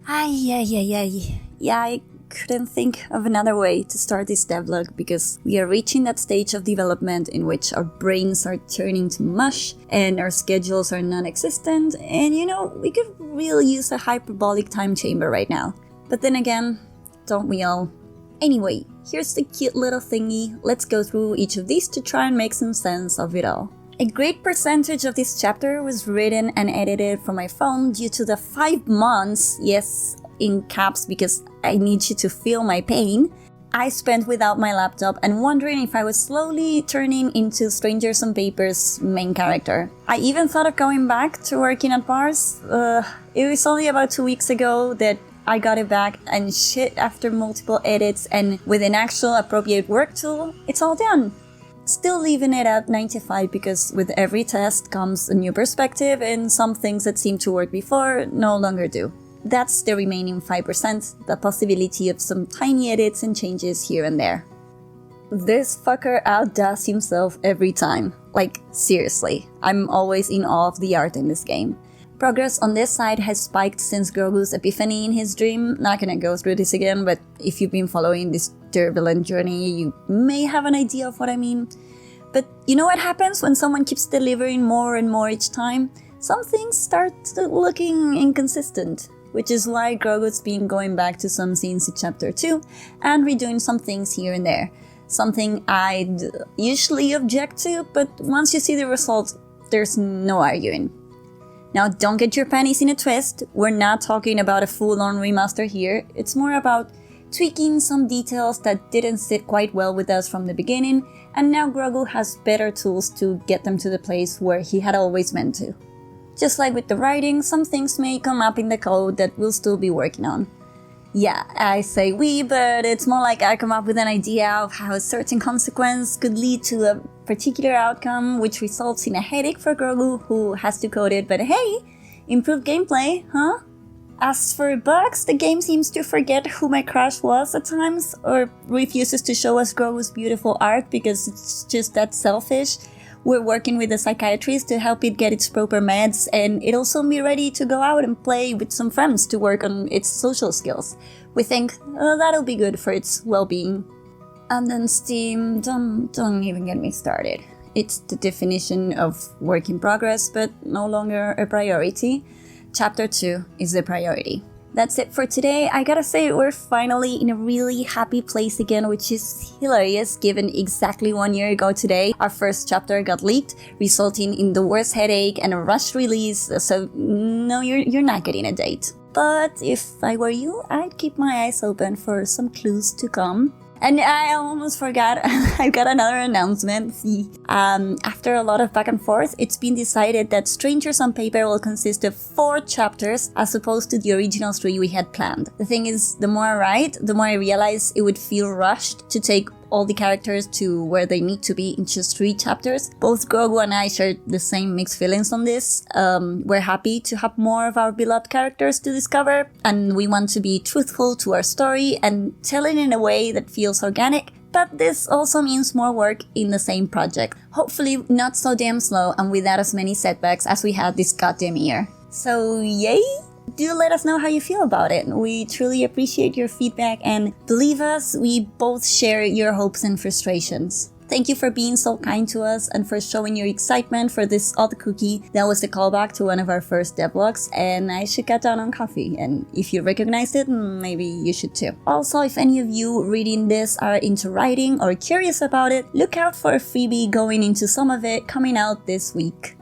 Yeah, I couldn't think of another way to start this devlog because we are reaching that stage of development in which our brains are turning to mush and our schedules are non-existent, and we could really use a hyperbolic time chamber right now. But then again, don't we all? Anyway, here's the cute little thingy. Let's go through each of these to try and make some sense of it all. A great percentage of this chapter was written and edited from my phone due to the 5 months, yes, in caps because I need you to feel my pain, I spent without my laptop and wondering if I was slowly turning into Strangers on Paper's main character. I even thought of going back to working at bars. It was only about 2 weeks ago that I got it back, and shit, after multiple edits and with an actual appropriate work tool, it's all done. Still leaving it at 95 because with every test comes a new perspective and some things that seemed to work before no longer do. That's the remaining 5%, the possibility of some tiny edits and changes here and there. This fucker outdoes himself every time. Like, seriously, I'm always in awe of the art in this game. Progress on this side has spiked since Grogu's epiphany in his dream. Not gonna go through this again, but if you've been following this turbulent journey, you may have an idea of what I mean. But you know what happens when someone keeps delivering more and more each time? Some things start looking inconsistent, which is why Grogu's been going back to some scenes in Chapter 2 and redoing some things here and there. Something I'd usually object to, but once you see the result, there's no arguing. Now, don't get your panties in a twist. We're not talking about a full-on remaster here. It's more about tweaking some details that didn't sit quite well with us from the beginning, and now Grogu has better tools to get them to the place where he had always meant to. Just like with the writing, some things may come up in the code that we'll still be working on. Yeah, I say we, but it's more like I come up with an idea of how a certain consequence could lead to a particular outcome, which results in a headache for Grogu, who has to code it, but hey, improved gameplay, huh? As for bugs, the game seems to forget who my crush was at times, or refuses to show us Grogu's beautiful art because it's just that selfish. We're working with a psychiatrist to help it get its proper meds, and it'll soon be ready to go out and play with some friends to work on its social skills. We think that'll be good for its well-being. And then Steam, don't even get me started. It's the definition of work in progress, but no longer a priority. Chapter 2 is the priority. That's it for today. I gotta say, we're finally in a really happy place again, which is hilarious given exactly 1 year ago today, our first chapter got leaked, resulting in the worst headache and a rushed release, so no, you're not getting a date. But if I were you, I'd keep my eyes open for some clues to come. And I almost forgot, I've got another announcement. After a lot of back and forth, it's been decided that Strangers on Paper will consist of 4 chapters as opposed to the original 3 we had planned. The thing is, the more I write, the more I realize it would feel rushed to take all the characters to where they need to be in just 3 chapters. Both Grogu and I share the same mixed feelings on this. We're happy to have more of our beloved characters to discover, and we want to be truthful to our story and tell it in a way that feels organic, but this also means more work in the same project. Hopefully not so damn slow and without as many setbacks as we had this goddamn year. So yay! Do let us know how you feel about it. We truly appreciate your feedback, and believe us, we both share your hopes and frustrations. Thank you for being so kind to us and for showing your excitement for this odd cookie that was a callback to one of our first devlogs, and I should cut down on coffee, and if you recognized it, maybe you should too. Also, if any of you reading this are into writing or curious about it, look out for a freebie going into some of it coming out this week.